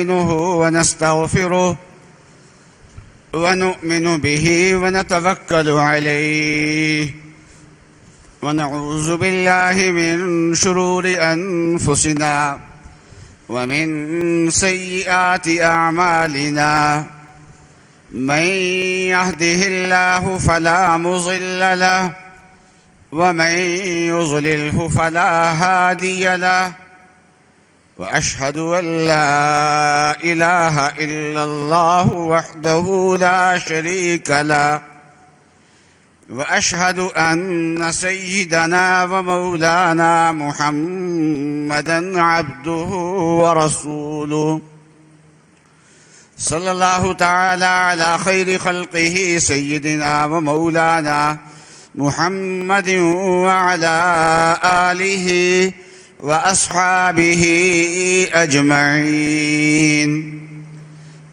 ونستعينه ونستغفره ونؤمن به ونتوكل عليه ونعوذ بالله من شرور أنفسنا ومن سيئات أعمالنا من يهده الله فلا مضل له ومن يضلله فلا هادي له وأشهد أن لا إله إلا الله وحده لا شريك له وأشهد أن سيدنا ومولانا محمدا عبده ورسوله صلى الله تعالى على خير خلقه سيدنا ومولانا محمد وعلى آله وأصحابه أجمعين.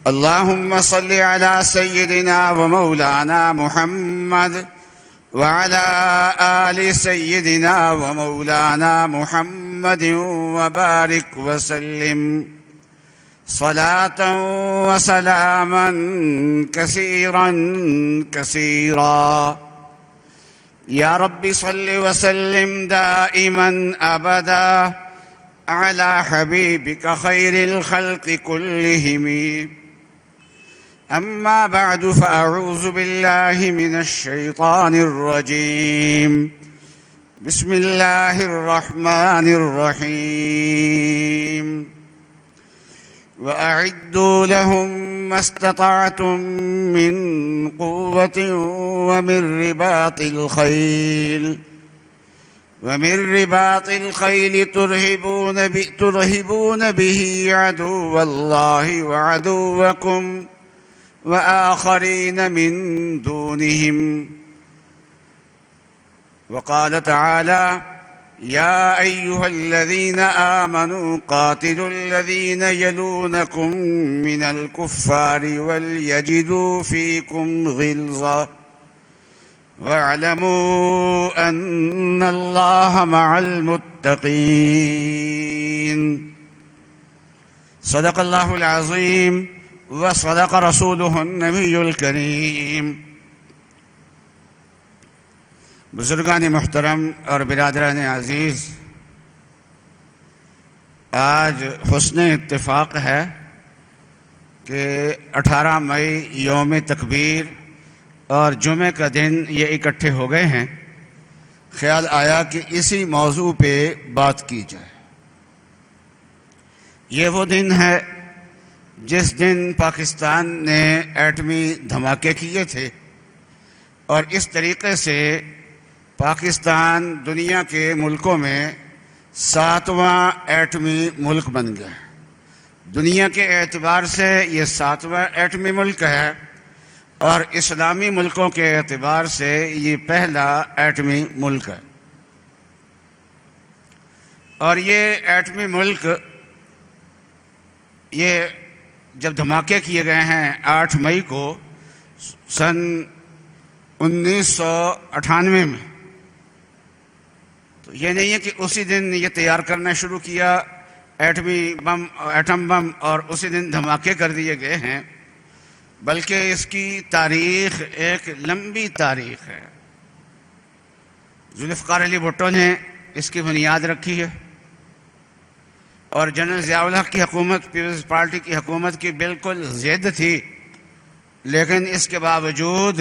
اللهم صل على سيدنا ومولانا محمد وعلى آل سيدنا ومولانا محمد وبارك وسلم صلاة وسلاما كثيرا كثيرا. يا رب صل وسلم دائما أبدا على حبيبك خير الخلق كلهم. أما بعد فأعوذ بالله من الشيطان الرجيم. بسم الله الرحمن الرحيم. وأعدوا لهم ما استطعتم من قوة ومن رباط الخيل ترهبون به عدو الله وعدوكم وآخرين من دونهم. وقال تعالى: يا أيها الذين آمنوا قاتلوا الذين يلونكم من الكفار وليجدوا فيكم غلظة واعلموا أن الله مع المتقين. صدق الله العظيم وصدق رسوله النبي الكريم. بزرگان محترم اور برادران عزیز، آج حسن اتفاق ہے کہ 18 مئی یوم تکبیر اور جمعہ کا دن یہ اکٹھے ہو گئے ہیں. خیال آیا کہ اسی موضوع پہ بات کی جائے. یہ وہ دن ہے جس دن پاکستان نے ایٹمی دھماکے کیے تھے اور اس طریقے سے پاکستان دنیا کے ملکوں میں 7واں ایٹمی ملک بن گیا. دنیا کے اعتبار سے یہ 7واں ایٹمی ملک ہے اور اسلامی ملکوں کے اعتبار سے یہ پہلا ایٹمی ملک ہے. اور یہ ایٹمی ملک یہ جب دھماکے کیے گئے ہیں 8 مئی کو سن 1998 میں، تو یہ نہیں ہے کہ اسی دن یہ تیار کرنا شروع کیا ایٹم بم اور اسی دن دھماکے کر دیے گئے ہیں، بلکہ اس کی تاریخ ایک لمبی تاریخ ہے. ذوالفقار علی بھٹو نے اس کی بنیاد رکھی ہے اور جنرل ضیاء الحق کی حکومت، پیپلز پارٹی کی حکومت کی بالکل ضد تھی، لیکن اس کے باوجود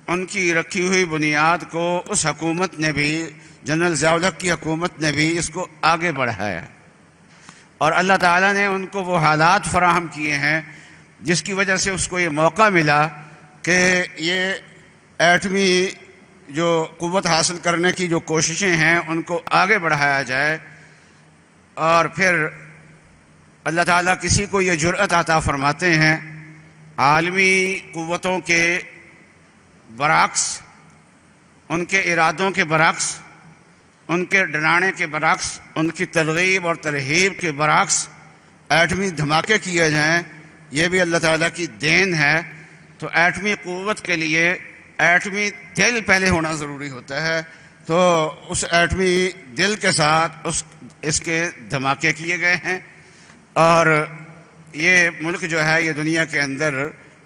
ان کی رکھی ہوئی بنیاد کو اس حکومت نے بھی، جنرل ضیاء الحق کی حکومت نے بھی اس کو آگے بڑھایا اور اللہ تعالیٰ نے ان کو وہ حالات فراہم کیے ہیں جس کی وجہ سے اس کو یہ موقع ملا کہ یہ ایٹمی جو قوت حاصل کرنے کی جو کوششیں ہیں ان کو آگے بڑھایا جائے. اور پھر اللہ تعالیٰ کسی کو یہ جرأت عطا فرماتے ہیں عالمی قوتوں کے برعکس، ان کے ارادوں کے برعکس، ان کے ڈرانے کے برعکس، ان کی ترغیب اور ترہیب کے برعکس ایٹمی دھماکے کیے جائیں. یہ بھی اللہ تعالیٰ کی دین ہے. تو ایٹمی قوت کے لیے ایٹمی دل پہلے ہونا ضروری ہوتا ہے. تو اس ایٹمی دل کے ساتھ اس کے دھماکے کیے گئے ہیں. اور یہ ملک جو ہے یہ دنیا کے اندر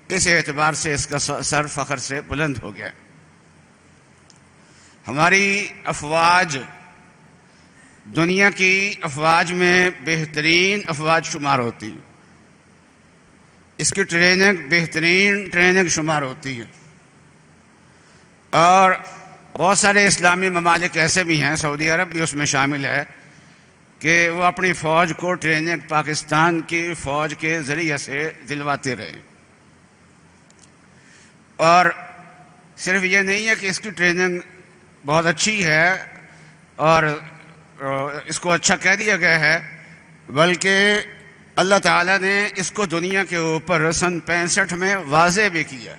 اس اعتبار سے اس کا سر فخر سے بلند ہو گیا۔ ہماری افواج دنیا کی افواج میں بہترین افواج شمار ہوتی ہے، اس کی ٹریننگ بہترین ٹریننگ شمار ہوتی ہے، اور بہت سارے اسلامی ممالک ایسے بھی ہیں، سعودی عرب بھی اس میں شامل ہے، کہ وہ اپنی فوج کو ٹریننگ پاکستان کی فوج کے ذریعے سے دلواتے رہے۔ اور صرف یہ نہیں ہے کہ اس کی ٹریننگ بہت اچھی ہے اور اس کو اچھا کہہ دیا گیا ہے، بلکہ اللہ تعالیٰ نے اس کو دنیا کے اوپر سن 65 میں واضح بھی کیا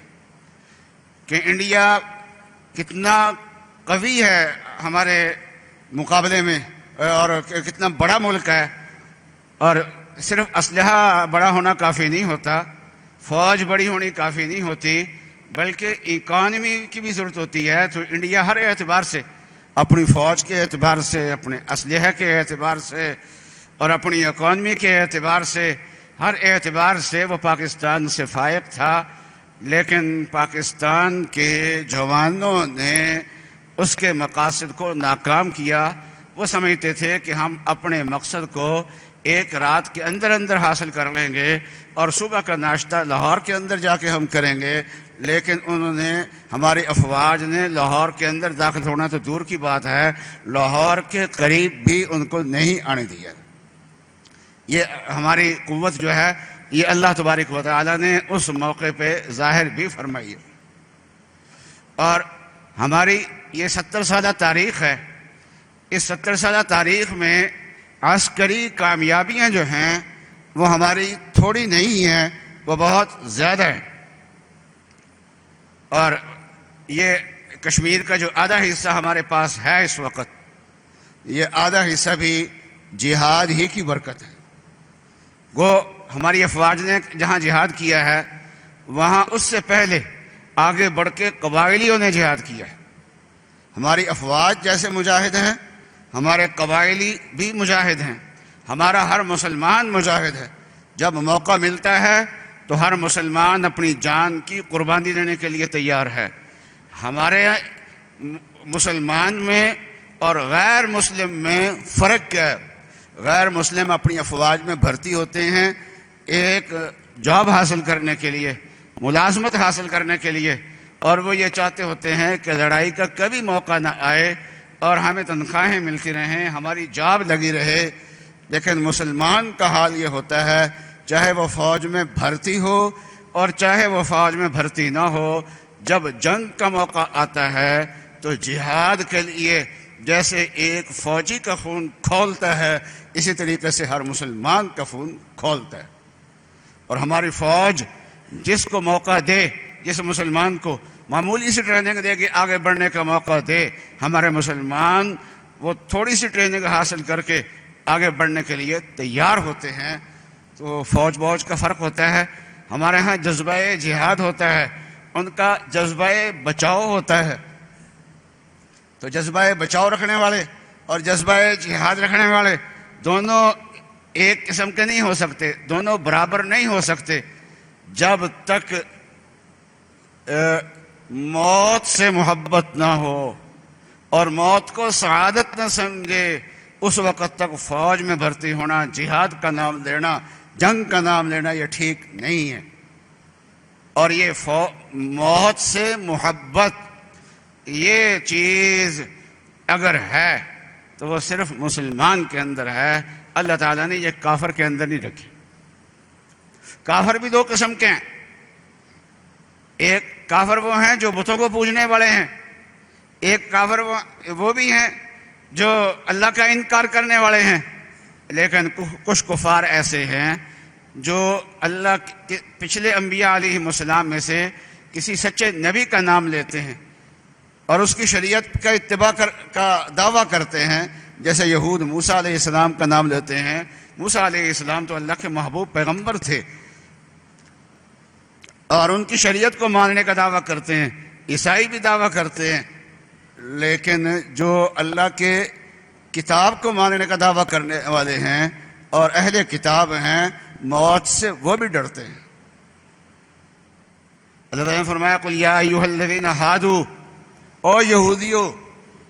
کہ انڈیا کتنا قوی ہے ہمارے مقابلے میں اور کتنا بڑا ملک ہے، اور صرف اسلحہ بڑا ہونا کافی نہیں ہوتا، فوج بڑی ہونی کافی نہیں ہوتی، بلکہ اکانومی کی بھی ضرورت ہوتی ہے۔ تو انڈیا ہر اعتبار سے، اپنی فوج کے اعتبار سے، اپنے اسلحے کے اعتبار سے اور اپنی اکانومی کے اعتبار سے، ہر اعتبار سے وہ پاکستان سے فائق تھا، لیکن پاکستان کے جوانوں نے اس کے مقاصد کو ناکام کیا۔ وہ سمجھتے تھے کہ ہم اپنے مقصد کو ایک رات کے اندر اندر حاصل کر لیں گے اور صبح کا ناشتہ لاہور کے اندر جا کے ہم کریں گے، لیکن انہوں نے، ہماری افواج نے لاہور کے اندر داخل ہونا تو دور کی بات ہے، لاہور کے قریب بھی ان کو نہیں آنے دیا۔ یہ ہماری قوت جو ہے یہ اللہ تبارک و تعالیٰ نے اس موقع پہ ظاہر بھی فرمائی ہے۔ اور ہماری یہ 70 سالہ تاریخ ہے، اس 70 سالہ تاریخ میں عسکری کامیابیاں جو ہیں وہ ہماری تھوڑی نہیں ہیں، وہ بہت زیادہ ہیں۔ اور یہ کشمیر کا جو آدھا حصہ ہمارے پاس ہے اس وقت، یہ آدھا حصہ بھی جہاد ہی کی برکت ہے۔ وہ ہماری افواج نے جہاں جہاد کیا ہے وہاں اس سے پہلے آگے بڑھ کے قبائلیوں نے جہاد کیا ہے۔ ہماری افواج جیسے مجاہد ہیں، ہمارے قبائلی بھی مجاہد ہیں، ہمارا ہر مسلمان مجاہد ہے۔ جب موقع ملتا ہے تو ہر مسلمان اپنی جان کی قربانی دینے کے لیے تیار ہے۔ ہمارے مسلمان میں اور غیر مسلم میں فرق کیا ہے؟ غیر مسلم اپنی افواج میں بھرتی ہوتے ہیں ایک جاب حاصل کرنے کے لیے، ملازمت حاصل کرنے کے لیے، اور وہ یہ چاہتے ہوتے ہیں کہ لڑائی کا کبھی موقع نہ آئے اور ہمیں تنخواہیں ملتی رہیں، ہماری جاب لگی رہے۔ لیکن مسلمان کا حال یہ ہوتا ہے، چاہے وہ فوج میں بھرتی ہو اور چاہے وہ فوج میں بھرتی نہ ہو، جب جنگ کا موقع آتا ہے تو جہاد کے لیے جیسے ایک فوجی کا خون کھولتا ہے، اسی طریقے سے ہر مسلمان کا خون کھولتا ہے۔ اور ہماری فوج جس کو موقع دے، جس مسلمان کو معمولی سی ٹریننگ دے کے آگے بڑھنے کا موقع دے، ہمارے مسلمان وہ تھوڑی سی ٹریننگ حاصل کر کے آگے بڑھنے کے لیے تیار ہوتے ہیں۔ تو فوج کا فرق ہوتا ہے، ہمارے ہاں جذبہ جہاد ہوتا ہے، ان کا جذبہ بچاؤ ہوتا ہے۔ تو جذبہ بچاؤ رکھنے والے اور جذبہ جہاد رکھنے والے دونوں ایک قسم کے نہیں ہو سکتے، دونوں برابر نہیں ہو سکتے۔ جب تک موت سے محبت نہ ہو اور موت کو سعادت نہ سمجھے، اس وقت تک فوج میں بھرتی ہونا، جہاد کا نام لینا، جنگ کا نام لینا یہ ٹھیک نہیں ہے۔ اور یہ موت سے محبت یہ چیز اگر ہے تو وہ صرف مسلمان کے اندر ہے، اللہ تعالیٰ نے یہ کافر کے اندر نہیں رکھی۔ کافر بھی دو قسم کے ہیں، ایک کافر وہ ہیں جو بتوں کو پوجنے والے ہیں، ایک کافر وہ بھی ہیں جو اللہ کا انکار کرنے والے ہیں۔ لیکن کچھ کفار ایسے ہیں جو اللہ کے پچھلے انبیاء علیہ السلام میں سے کسی سچے نبی کا نام لیتے ہیں اور اس کی شریعت کا اتباع کا دعویٰ کرتے ہیں، جیسے یہود موسیٰ علیہ السلام کا نام لیتے ہیں۔ موسیٰ علیہ السلام تو اللہ کے محبوب پیغمبر تھے اور ان کی شریعت کو ماننے کا دعویٰ کرتے ہیں، عیسائی بھی دعویٰ کرتے ہیں، لیکن جو اللہ کے کتاب کو ماننے کا دعویٰ کرنے والے ہیں اور اہل کتاب ہیں، موت سے وہ بھی ڈرتے ہیں۔ اللہ تعالیٰ نے فرمایا قل یا ایھا الذین ھادوا، او یہودیو،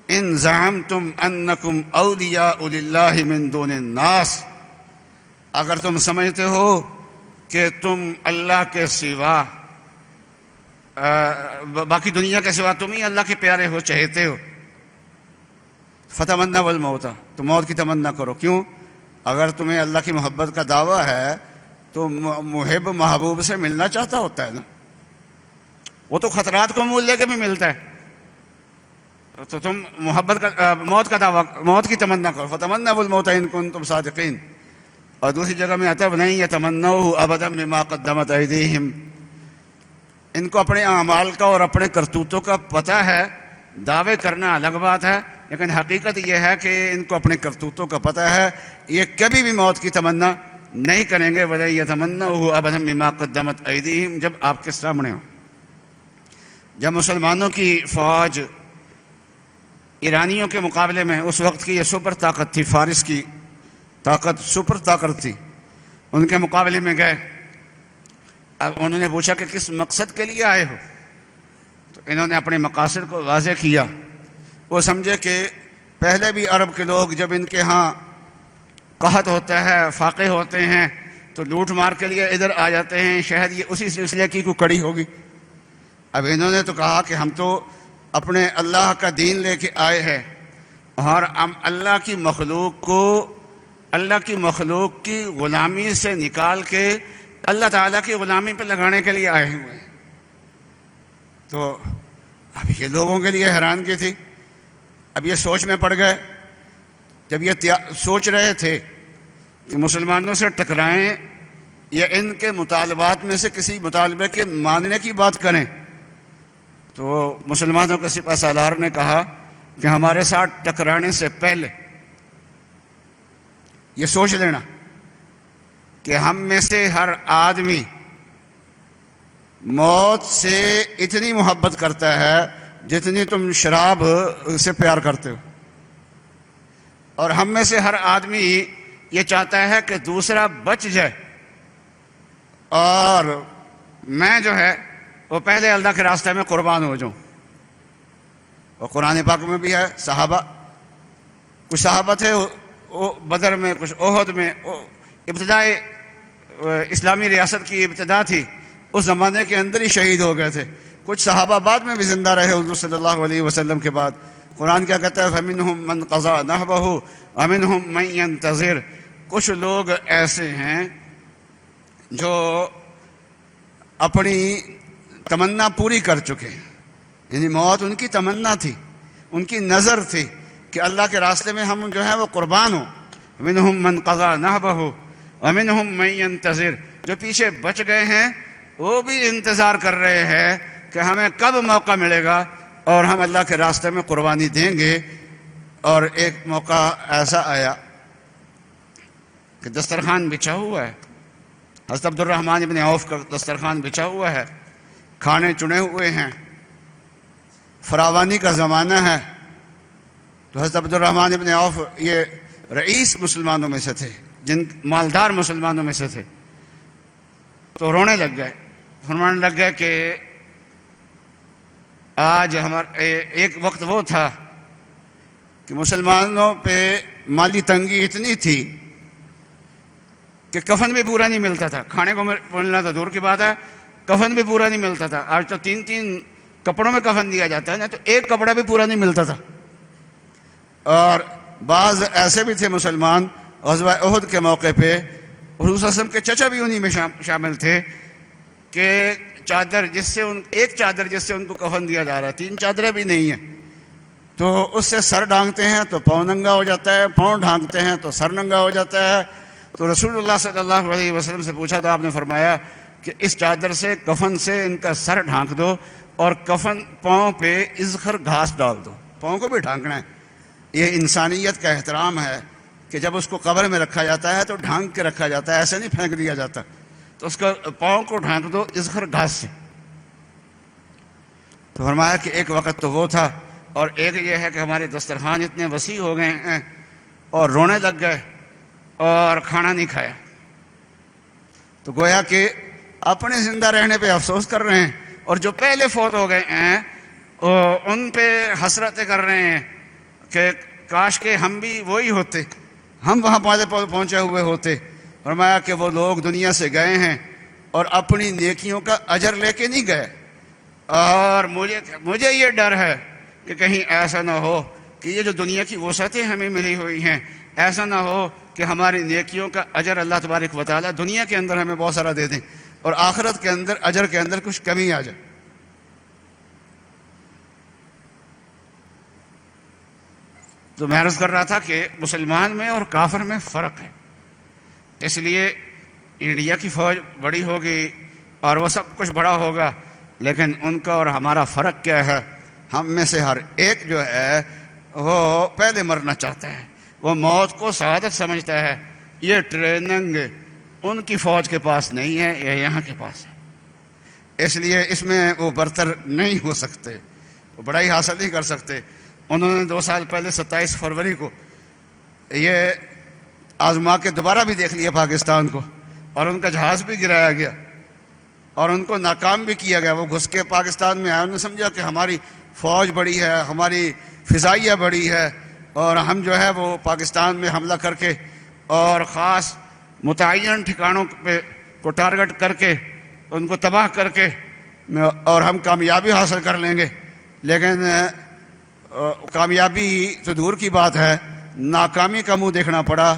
ان زعمتم انکم اولیاء للہ من دون الناس، اگر تم سمجھتے ہو کہ تم اللہ کے سوا باقی دنیا کے سوا تم ہی اللہ کے پیارے ہو، چہتے ہو، فتمنوا الموت، تو موت کی تمنا کرو۔ کیوں؟ اگر تمہیں اللہ کی محبت کا دعویٰ ہے تو محب محبوب سے ملنا چاہتا ہوتا ہے نا، وہ تو خطرات کو مول لے کے بھی ملتا ہے، تو تم محبت کا موت کا دعویٰ، موت کی تمنا کرو، فتمنوا الموت ان کنتم صادقین۔ اور دوسری جگہ میں آتا ہے وَلَن يَتَمَنَّوْهُ أَبَدًا بِمَا قَدَّمَتْ أَيْدِيهِمْ، ان کو اپنے اعمال کا اور اپنے کرتوتوں کا پتہ ہے، دعوے کرنا الگ بات ہے، لیکن حقیقت یہ ہے کہ ان کو اپنے کرتوتوں کا پتہ ہے، یہ کبھی بھی موت کی تمنا نہیں کریں گے۔ وَلَن يَتَمَنَّوْهُ أَبَدًا بِمَا قَدَّمَتْ أَيْدِيهِمْ، جب آپ کے سامنے ہو۔ جب مسلمانوں کی فوج ایرانیوں کے مقابلے میں، اس وقت کی یہ سپر طاقت تھی، فارس کی طاقت سپر طاقت تھی، ان کے مقابلے میں گئے۔ اب انہوں نے پوچھا کہ کس مقصد کے لیے آئے ہو؟ تو انہوں نے اپنے مقاصد کو واضح کیا۔ وہ سمجھے کہ پہلے بھی عرب کے لوگ جب ان کے ہاں قحط ہوتا ہے، فاقے ہوتے ہیں، تو لوٹ مار کے لیے ادھر آ جاتے ہیں، شاید یہ اسی سلسلے کی کوئی کڑی ہوگی۔ اب انہوں نے تو کہا کہ ہم تو اپنے اللہ کا دین لے کے آئے ہیں، اور ہم اللہ کی مخلوق کی غلامی سے نکال کے اللہ تعالیٰ کی غلامی پہ لگانے کے لیے آئے ہوئے ہیں۔ تو اب یہ لوگوں کے لیے حیرانگی تھی۔ اب یہ سوچ میں پڑ گئے، جب یہ سوچ رہے تھے کہ مسلمانوں سے ٹکرائیں یا ان کے مطالبات میں سے کسی مطالبے کے ماننے کی بات کریں، تو مسلمانوں کے سپہ سالار نے کہا کہ ہمارے ساتھ ٹکرانے سے پہلے یہ سوچ لینا کہ ہم میں سے ہر آدمی موت سے اتنی محبت کرتا ہے جتنی تم شراب سے پیار کرتے ہو، اور ہم میں سے ہر آدمی یہ چاہتا ہے کہ دوسرا بچ جائے، اور میں جو ہے وہ پہلے اللہ کے راستے میں قربان ہو جاؤں۔ اور قرآن پاک میں بھی ہے، صحابہ، کچھ صحابہ تھے وہ بدر میں، کچھ احد میں، ابتدائی اسلامی ریاست کی ابتدا تھی، اس زمانے کے اندر ہی شہید ہو گئے تھے۔ کچھ صحابہ بعد میں بھی زندہ رہے حضور صلی اللہ علیہ وسلم کے بعد۔ قرآن کیا کہتا ہے فَمِنْهُمْ مَنْ قَضَى نَحْبَهُ وَمِنْهُمْ مَنْ يَنْتَظِرُ، کچھ لوگ ایسے ہیں جو اپنی تمنا پوری کر چکے ہیں، یعنی موت ان کی تمنا تھی، ان کی نظر تھی کہ اللہ کے راستے میں ہم جو ہیں وہ قربان ہوں۔ وَمِنْهُمْ مَنْ قَضَى نَحْبَهُ وَمِنْهُمْ مَنْ يَنْتَظِرُ، جو پیچھے بچ گئے ہیں وہ بھی انتظار کر رہے ہیں کہ ہمیں کب موقع ملے گا اور ہم اللہ کے راستے میں قربانی دیں گے۔ اور ایک موقع ایسا آیا کہ دسترخوان بچھا ہوا ہے، حضرت عبد الرحمن ابن عوف کا دسترخوان بچھا ہوا ہے، کھانے چنے ہوئے ہیں، فراوانی کا زمانہ ہے۔ تو حضرت عبد الرحمن ابن عوف یہ رئیس مسلمانوں میں سے تھے، جن مالدار مسلمانوں میں سے تھے، تو رونے لگ گئے، فرمانے لگ گئے کہ آج ایک وقت وہ تھا کہ مسلمانوں پہ مالی تنگی اتنی تھی کہ کفن بھی پورا نہیں ملتا تھا، کھانے کو ملنا تو دور کی بات ہے، کفن بھی پورا نہیں ملتا تھا۔ آج تو 3 کپڑوں میں کفن دیا جاتا ہے نا، تو ایک کپڑا بھی پورا نہیں ملتا تھا۔ اور بعض ایسے بھی تھے مسلمان، غزوہ احد کے موقع پہ حضور صلی اللہ علیہ وسلم کے چچا بھی انہی میں شامل تھے کہ ایک چادر جس سے ان کو کفن دیا جا رہا ہے، 3 چادریں بھی نہیں ہیں، تو اس سے سر ڈھانکتے ہیں تو پاؤں ننگا ہو جاتا ہے، پاؤں ڈھانکتے ہیں تو سر ننگا ہو جاتا ہے۔ تو رسول اللہ صلی اللہ علیہ وسلم سے پوچھا تو آپ نے فرمایا کہ اس چادر سے، کفن سے ان کا سر ڈھانک دو، اور کفن پاؤں پہ اذخر گھاس ڈال دو، پاؤں کو بھی ڈھانکنا ہے۔ یہ انسانیت کا احترام ہے کہ جب اس کو قبر میں رکھا جاتا ہے تو ڈھانک کے رکھا جاتا ہے، ایسے نہیں پھینک دیا جاتا، تو اس کا پاؤں کو ڈھانک دو اذخر گھاس سے۔ تو فرمایا کہ ایک وقت تو وہ تھا، اور ایک یہ ہے کہ ہمارے دسترخوان اتنے وسیع ہو گئے ہیں، اور رونے لگ گئے اور کھانا نہیں کھایا۔ تو گویا کہ اپنے زندہ رہنے پہ افسوس کر رہے ہیں، اور جو پہلے فوت ہو گئے ہیں ان پہ حسرتیں کر رہے ہیں کہ کاش کہ ہم بھی وہی ہوتے، ہم وہاں پہنچے ہوئے ہوتے۔ فرمایا کہ وہ لوگ دنیا سے گئے ہیں اور اپنی نیکیوں کا اجر لے کے نہیں گئے، اور مجھے یہ ڈر ہے کہ کہیں ایسا نہ ہو کہ یہ جو دنیا کی وسعتیں ہمیں ملی ہوئی ہیں، ایسا نہ ہو کہ ہماری نیکیوں کا اجر اللہ تبارک و تعالیٰ دنیا کے اندر ہمیں بہت سارا دے دیں اور آخرت کے اندر اجر کے اندر کچھ کمی آ جائے۔ تو میں عرض کر رہا تھا کہ مسلمان میں اور کافر میں فرق ہے، اس لیے انڈیا کی فوج بڑی ہوگی اور وہ سب کچھ بڑا ہوگا، لیکن ان کا اور ہمارا فرق کیا ہے؟ ہم میں سے ہر ایک جو ہے وہ پہلے مرنا چاہتا ہے، وہ موت کو سعادت سمجھتا ہے۔ یہ ٹریننگ ان کی فوج کے پاس نہیں ہے، یہ یہاں کے پاس ہے، اس لیے اس میں وہ برتر نہیں ہو سکتے، وہ بڑائی حاصل نہیں کر سکتے۔ انہوں نے 2 سال پہلے 27 فروری کو یہ آزما کے دوبارہ بھی دیکھ لیا پاکستان کو، اور ان کا جہاز بھی گرایا گیا اور ان کو ناکام بھی کیا گیا۔ وہ گھس کے پاکستان میں آئے، انہوں نے سمجھا کہ ہماری فوج بڑی ہے، ہماری فضائیہ بڑی ہے، اور ہم جو ہے وہ پاکستان میں حملہ کر کے اور خاص متعین ٹھکانوں پہ کو ٹارگٹ کر کے ان کو تباہ کر کے اور ہم کامیابی حاصل کر لیں گے۔ لیکن کامیابی تو دور کی بات ہے، ناکامی کا منہ دیکھنا پڑا۔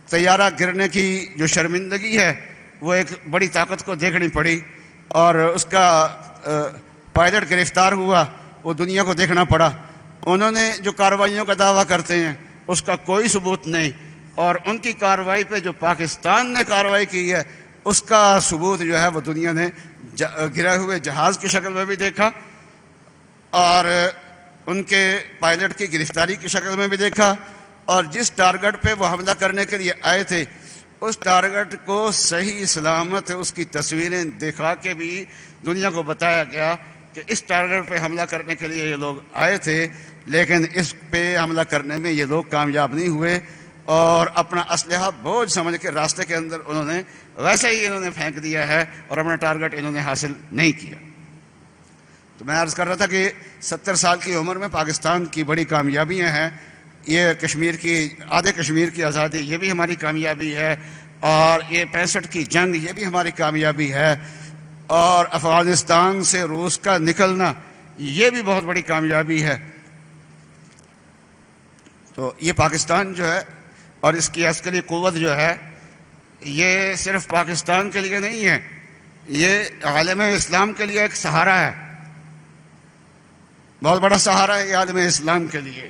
طیارہ گرنے کی جو شرمندگی ہے وہ ایک بڑی طاقت کو دیکھنی پڑی، اور اس کا پائلٹ گرفتار ہوا، وہ دنیا کو دیکھنا پڑا۔ انہوں نے جو کارروائیوں کا دعویٰ کرتے ہیں اس کا کوئی ثبوت نہیں، اور ان کی کارروائی پہ جو پاکستان نے کارروائی کی ہے اس کا ثبوت جو ہے وہ دنیا نے گرے ہوئے جہاز کی شکل میں بھی دیکھا، اور ان کے پائلٹ کی گرفتاری کی شکل میں بھی دیکھا، اور جس ٹارگٹ پہ وہ حملہ کرنے کے لیے آئے تھے اس ٹارگٹ کو صحیح سلامت اس کی تصویریں دکھا کے بھی دنیا کو بتایا گیا کہ اس ٹارگٹ پہ حملہ کرنے کے لیے یہ لوگ آئے تھے، لیکن اس پہ حملہ کرنے میں یہ لوگ کامیاب نہیں ہوئے، اور اپنا اسلحہ بوجھ سمجھ کے راستے کے اندر انہوں نے ویسے ہی انہوں نے پھینک دیا ہے اور اپنا ٹارگٹ انہوں نے حاصل نہیں کیا۔ تو میں عرض کر رہا تھا کہ 70 سال کی عمر میں پاکستان کی بڑی کامیابیاں ہیں، یہ کشمیر کی آدھے کشمیر کی آزادی یہ بھی ہماری کامیابی ہے، اور یہ 65 کی جنگ یہ بھی ہماری کامیابی ہے، اور افغانستان سے روس کا نکلنا یہ بھی بہت بڑی کامیابی ہے۔ تو یہ پاکستان جو ہے اور اس کی عسکری قوت جو ہے یہ صرف پاکستان کے لیے نہیں ہے، یہ عالم اسلام کے لیے ایک سہارا ہے، بہت بڑا سہارا ہے یہ عالم اسلام کے لیے۔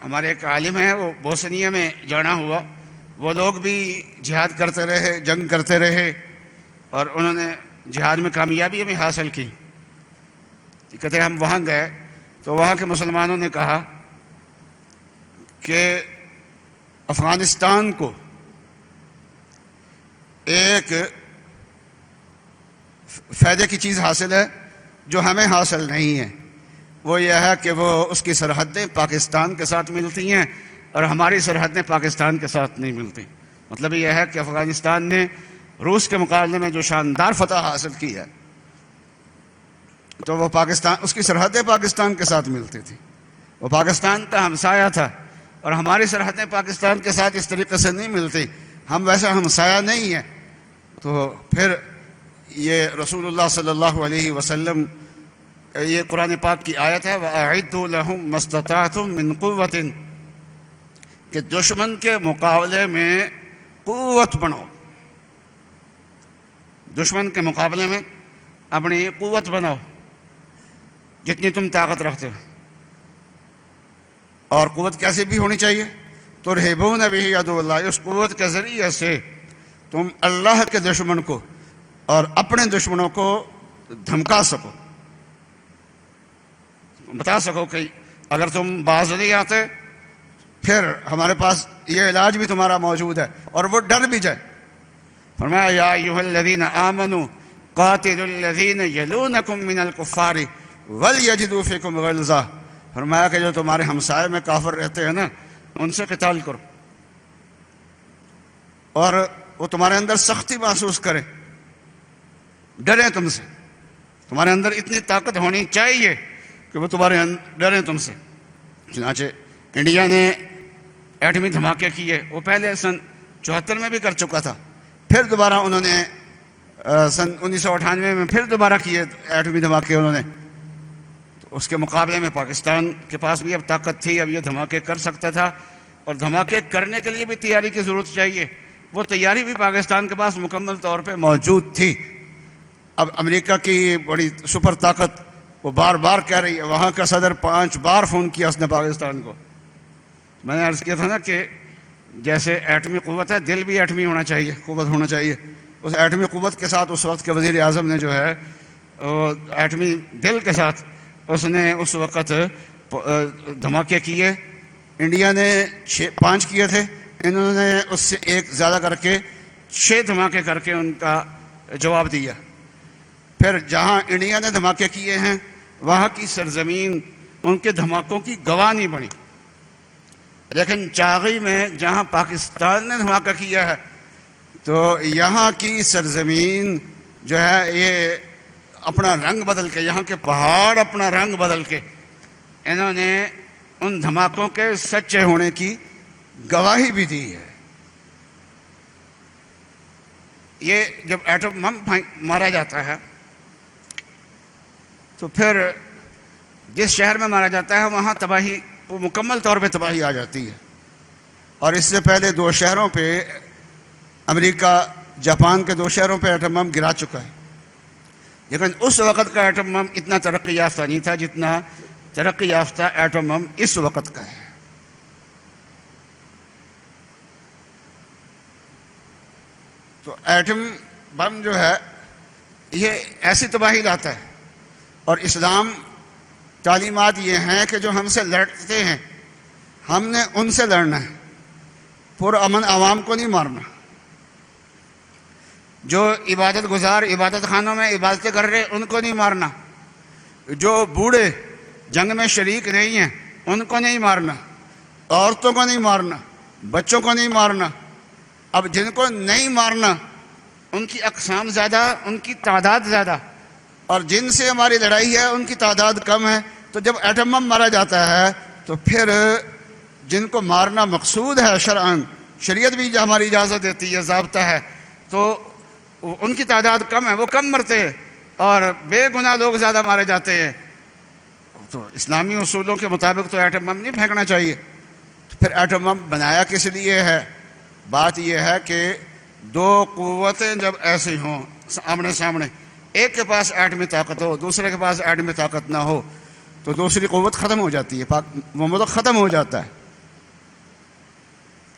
ہمارے ایک عالم ہیں، وہ بوسنیا میں جانا ہوا، وہ لوگ بھی جہاد کرتے رہے، جنگ کرتے رہے، اور انہوں نے جہاد میں کامیابی بھی حاصل کی۔ کہتے ہیں ہم وہاں گئے تو وہاں کے مسلمانوں نے کہا کہ افغانستان کو ایک فائدے کی چیز حاصل ہے جو ہمیں حاصل نہیں ہے، وہ یہ ہے کہ وہ اس کی سرحدیں پاکستان کے ساتھ ملتی ہیں اور ہماری سرحدیں پاکستان کے ساتھ نہیں ملتی۔ مطلب یہ ہے کہ افغانستان نے روس کے مقابلے میں جو شاندار فتح حاصل کی ہے تو وہ پاکستان اس کی سرحدیں پاکستان کے ساتھ ملتی تھی، وہ پاکستان کا ہمسایہ تھا، اور ہماری سرحدیں پاکستان کے ساتھ اس طریقے سے نہیں ملتی، ہم ویسا ہمسایہ نہیں ہیں۔ تو پھر یہ رسول اللہ صلی اللہ علیہ وسلم یہ قرآن پاک کی آیت ہے وَأَعِدُّوا لَهُم مَّا اسْتَطَعْتُم مِّن قُوَّةٍ کہ دشمن کے مقابلے میں قوت بناؤ، دشمن کے مقابلے میں اپنی قوت بناؤ جتنی تم طاقت رکھتے ہو، اور قوت کیسے بھی ہونی چاہیے؟ ترہبون بہ عدو اللہ، اس قوت کے ذریعے سے تم اللہ کے دشمن کو اور اپنے دشمنوں کو دھمکا سکو، بتا سکو کہ اگر تم باز نہیں آتے پھر ہمارے پاس یہ علاج بھی تمہارا موجود ہے، اور وہ ڈر بھی جائے۔ فرمایا یا ایھا الذین آمنوا قاتلوا الذین یلونکم من الکفار ولیجدوا فیکم غلظہ، فرمایا کہ جو تمہارے ہمسائے میں کافر رہتے ہیں نا ان سے قتال کرو، اور وہ تمہارے اندر سختی محسوس کرے، ڈریں تم سے، تمہارے اندر اتنی طاقت ہونی چاہیے کہ وہ تمہارے ڈریں تم سے۔ چنانچہ انڈیا نے ایٹمی دھماکے کیے، وہ پہلے سن 74 میں بھی کر چکا تھا، پھر دوبارہ انہوں نے سن 1998 میں پھر دوبارہ کیے ایٹمی دھماکے انہوں نے۔ تو اس کے مقابلے میں پاکستان کے پاس بھی اب طاقت تھی، اب یہ دھماکے کر سکتا تھا، اور دھماکے کرنے کے لیے بھی تیاری کی ضرورت چاہیے، وہ تیاری بھی پاکستان کے پاس مکمل طور پہ موجود تھی۔ اب امریکہ کی بڑی سپر طاقت وہ بار بار کہہ رہی ہے، وہاں کا صدر 5 بار فون کیا اس نے پاکستان کو۔ میں نے عرض کیا تھا نا کہ جیسے ایٹمی قوت ہے، دل بھی ایٹمی ہونا چاہیے، قوت ہونا چاہیے۔ اس ایٹمی قوت کے ساتھ اس وقت کے وزیر اعظم نے جو ہے ایٹمی دل کے ساتھ اس نے اس وقت دھماکے کیے۔ انڈیا نے 5 کیے تھے، انہوں نے اس سے ایک زیادہ کر کے 6 دھماکے کر کے ان کا جواب دیا۔ پھر جہاں انڈیا نے دھماکے کیے ہیں وہاں کی سرزمین ان کے دھماکوں کی گواہ نہیں بنی، لیکن چاغی میں جہاں پاکستان نے دھماکہ کیا ہے تو یہاں کی سرزمین جو ہے یہ اپنا رنگ بدل کے، یہاں کے پہاڑ اپنا رنگ بدل کے انہوں نے ان دھماکوں کے سچے ہونے کی گواہی بھی دی ہے۔ یہ جب ایٹم بم مارا جاتا ہے تو پھر جس شہر میں مارا جاتا ہے وہاں تباہی، وہ مکمل طور پہ تباہی آ جاتی ہے۔ اور اس سے پہلے 2 شہروں پہ امریکہ جاپان کے 2 شہروں پہ ایٹم بم گرا چکا ہے، لیکن اس وقت کا ایٹم بم اتنا ترقی یافتہ نہیں تھا جتنا ترقی یافتہ ایٹم بم اس وقت کا ہے۔ تو ایٹم بم جو ہے یہ ایسی تباہی لاتا ہے، اور اسلام تعلیمات یہ ہیں کہ جو ہم سے لڑتے ہیں ہم نے ان سے لڑنا ہے، پرامن عوام کو نہیں مارنا۔ جو عبادت گزار عبادت خانوں میں عبادتیں کر رہے ان کو نہیں مارنا، جو بوڑھے جنگ میں شریک نہیں ہیں ان کو نہیں مارنا، عورتوں کو نہیں مارنا، بچوں کو نہیں مارنا۔ اب جن کو نہیں مارنا ان کی اقسام زیادہ، ان کی تعداد زیادہ، اور جن سے ہماری لڑائی ہے ان کی تعداد کم ہے۔ تو جب ایٹم بم مارا جاتا ہے تو پھر جن کو مارنا مقصود ہے شرعاً، شریعت بھی ہماری اجازت دیتی ہے، ضابطہ ہے، تو ان کی تعداد کم ہے، وہ کم مرتے ہیں، اور بے گناہ لوگ زیادہ مارے جاتے ہیں۔ تو اسلامی اصولوں کے مطابق تو ایٹم بم نہیں پھینکنا چاہیے۔ پھر ایٹم بم بنایا کس لیے ہے؟ بات یہ ہے کہ 2 قوتیں جب ایسی ہوں آمنے سامنے، ایک کے پاس ایٹمی طاقت ہو، دوسرے کے پاس ایٹمی طاقت نہ ہو، تو دوسری قوت ختم ہو جاتی ہے، وہ ملک ختم ہو جاتا ہے۔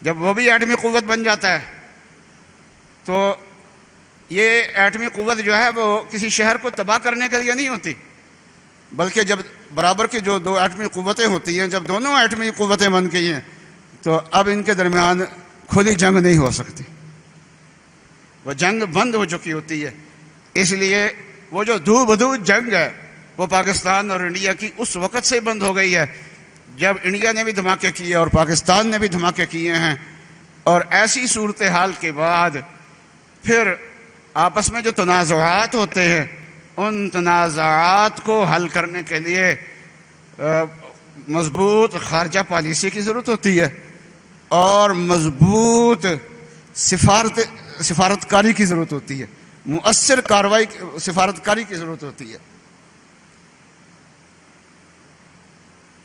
جب وہ بھی ایٹمی قوت بن جاتا ہے تو یہ ایٹمی قوت جو ہے وہ کسی شہر کو تباہ کرنے کے لیے نہیں ہوتی، بلکہ جب برابر کی جو 2 ایٹمی قوتیں ہوتی ہیں، جب دونوں ایٹمی قوتیں بن گئی ہیں تو اب ان کے درمیان کھلی جنگ نہیں ہو سکتی، وہ جنگ بند ہو چکی ہوتی ہے۔ اس لیے وہ جو دو بدو جنگ ہے وہ پاکستان اور انڈیا کی اس وقت سے بند ہو گئی ہے جب انڈیا نے بھی دھماکے کیے اور پاکستان نے بھی دھماکے کیے ہیں، اور ایسی صورتحال کے بعد پھر آپس میں جو تنازعات ہوتے ہیں ان تنازعات کو حل کرنے کے لیے مضبوط خارجہ پالیسی کی ضرورت ہوتی ہے، اور مضبوط سفارتکاری کی ضرورت ہوتی ہے، مؤثر کارروائی سفارتکاری کی ضرورت ہوتی ہے۔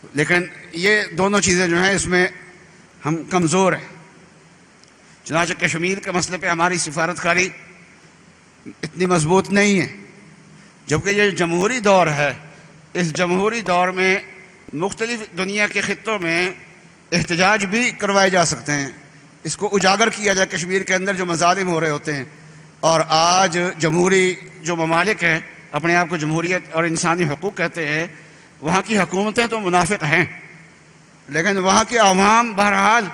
لیکن یہ دونوں چیزیں جو ہیں اس میں ہم کمزور ہیں۔ چنانچہ کشمیر کے مسئلے پہ ہماری سفارتکاری اتنی مضبوط نہیں ہے، جبکہ یہ جمہوری دور ہے۔ اس جمہوری دور میں مختلف دنیا کے خطوں میں احتجاج بھی کروائے جا سکتے ہیں، اس کو اجاگر کیا جائے کشمیر کے اندر جو مظالم ہو رہے ہوتے ہیں۔ اور آج جمہوری جو ممالک ہیں اپنے آپ کو جمہوریت اور انسانی حقوق کہتے ہیں، وہاں کی حکومتیں تو منافق ہیں، لیکن وہاں کے عوام بہرحال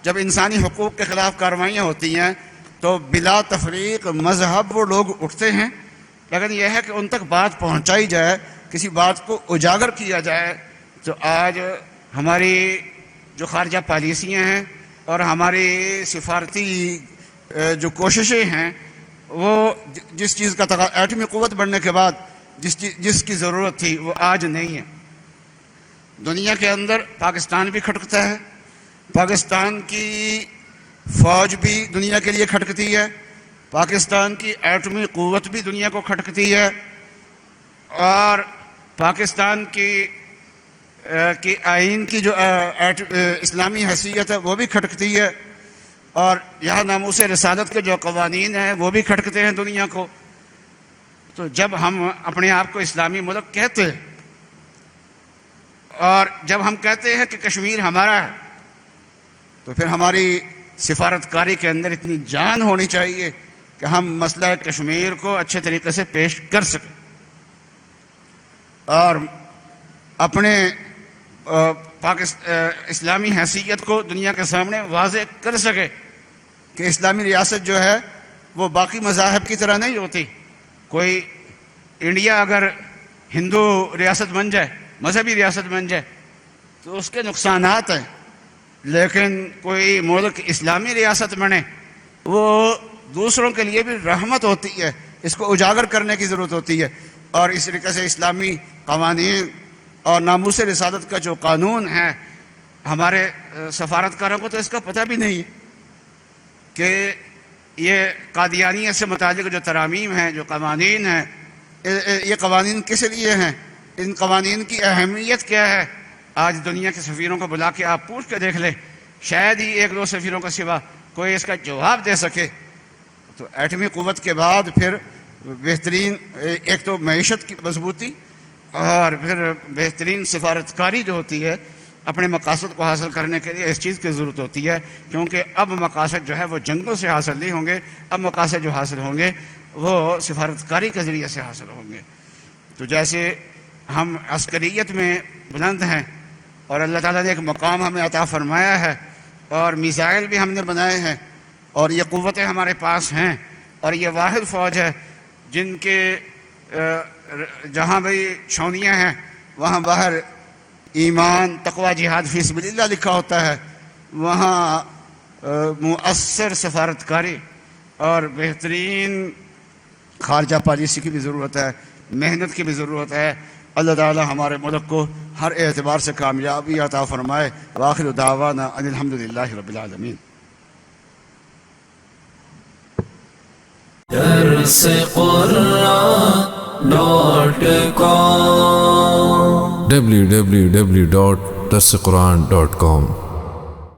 جب انسانی حقوق کے خلاف کارروائیاں ہوتی ہیں تو بلا تفریق مذہب وہ لوگ اٹھتے ہیں، لیکن یہ ہے کہ ان تک بات پہنچائی جائے، کسی بات کو اجاگر کیا جائے۔ تو آج ہماری جو خارجہ پالیسیاں ہیں اور ہماری سفارتی جو کوششیں ہیں وہ جس چیز کا ایٹمی قوت بڑھنے کے بعد جس کی ضرورت تھی وہ آج نہیں ہے. دنیا کے اندر پاکستان بھی کھٹکتا ہے، پاکستان کی فوج بھی دنیا کے لیے کھٹکتی ہے، پاکستان کی ایٹمی قوت بھی دنیا کو کھٹکتی ہے، اور پاکستان کی آئین کی جو اسلامی حیثیت ہے وہ بھی کھٹکتی ہے، اور یہاں ناموس رسالت کے جو قوانین ہیں وہ بھی کھٹکتے ہیں دنیا کو. تو جب ہم اپنے آپ کو اسلامی ملک کہتے ہیں اور جب ہم کہتے ہیں کہ کشمیر ہمارا ہے، تو پھر ہماری سفارتکاری کے اندر اتنی جان ہونی چاہیے کہ ہم مسئلہ کشمیر کو اچھے طریقے سے پیش کر سکیں اور اپنے اسلامی حیثیت کو دنیا کے سامنے واضح کر سکے کہ اسلامی ریاست جو ہے وہ باقی مذاہب کی طرح نہیں ہوتی. کوئی انڈیا اگر ہندو ریاست بن جائے، مذہبی ریاست بن جائے، تو اس کے نقصانات ہیں، لیکن کوئی ملک اسلامی ریاست بنے وہ دوسروں کے لیے بھی رحمت ہوتی ہے. اس کو اجاگر کرنے کی ضرورت ہوتی ہے. اور اس طریقے سے اسلامی قوانین اور ناموس رسالت کا جو قانون ہے، ہمارے سفارتکاروں کو تو اس کا پتہ بھی نہیں ہے کہ یہ قادیانیت سے متعلق جو ترامیم ہیں، جو قوانین ہیں، یہ قوانین کس لیے ہیں، ان قوانین کی اہمیت کیا ہے. آج دنیا کے سفیروں کو بلا کے آپ پوچھ کے دیکھ لیں، شاید ہی ایک دو سفیروں کا سوا کوئی اس کا جواب دے سکے. تو ایٹمی قوت کے بعد پھر بہترین ایک تو معیشت کی مضبوطی اور پھر بہترین سفارتکاری جو ہوتی ہے اپنے مقاصد کو حاصل کرنے کے لیے اس چیز کی ضرورت ہوتی ہے، کیونکہ اب مقاصد جو ہے وہ جنگوں سے حاصل نہیں ہوں گے، اب مقاصد جو حاصل ہوں گے وہ سفارتکاری کے ذریعے سے حاصل ہوں گے. تو جیسے ہم عسکریت میں بلند ہیں اور اللہ تعالیٰ نے ایک مقام ہمیں عطا فرمایا ہے اور میزائل بھی ہم نے بنائے ہیں اور یہ قوتیں ہمارے پاس ہیں، اور یہ واحد فوج ہے جن کے جہاں بھی چھاؤنیاں ہیں وہاں باہر ایمان، تقوی، جہاد فی سبیل اللہ لکھا ہوتا ہے، وہاں مؤثر سفارتکاری اور بہترین خارجہ پالیسی کی بھی ضرورت ہے، محنت کی بھی ضرورت ہے. اللہ تعالی ہمارے ملک کو ہر اعتبار سے کامیابی عطا فرمائے. وآخر دعوانا ان الحمدللہ رب العالمین. درس قرآن.com www.darsequran.com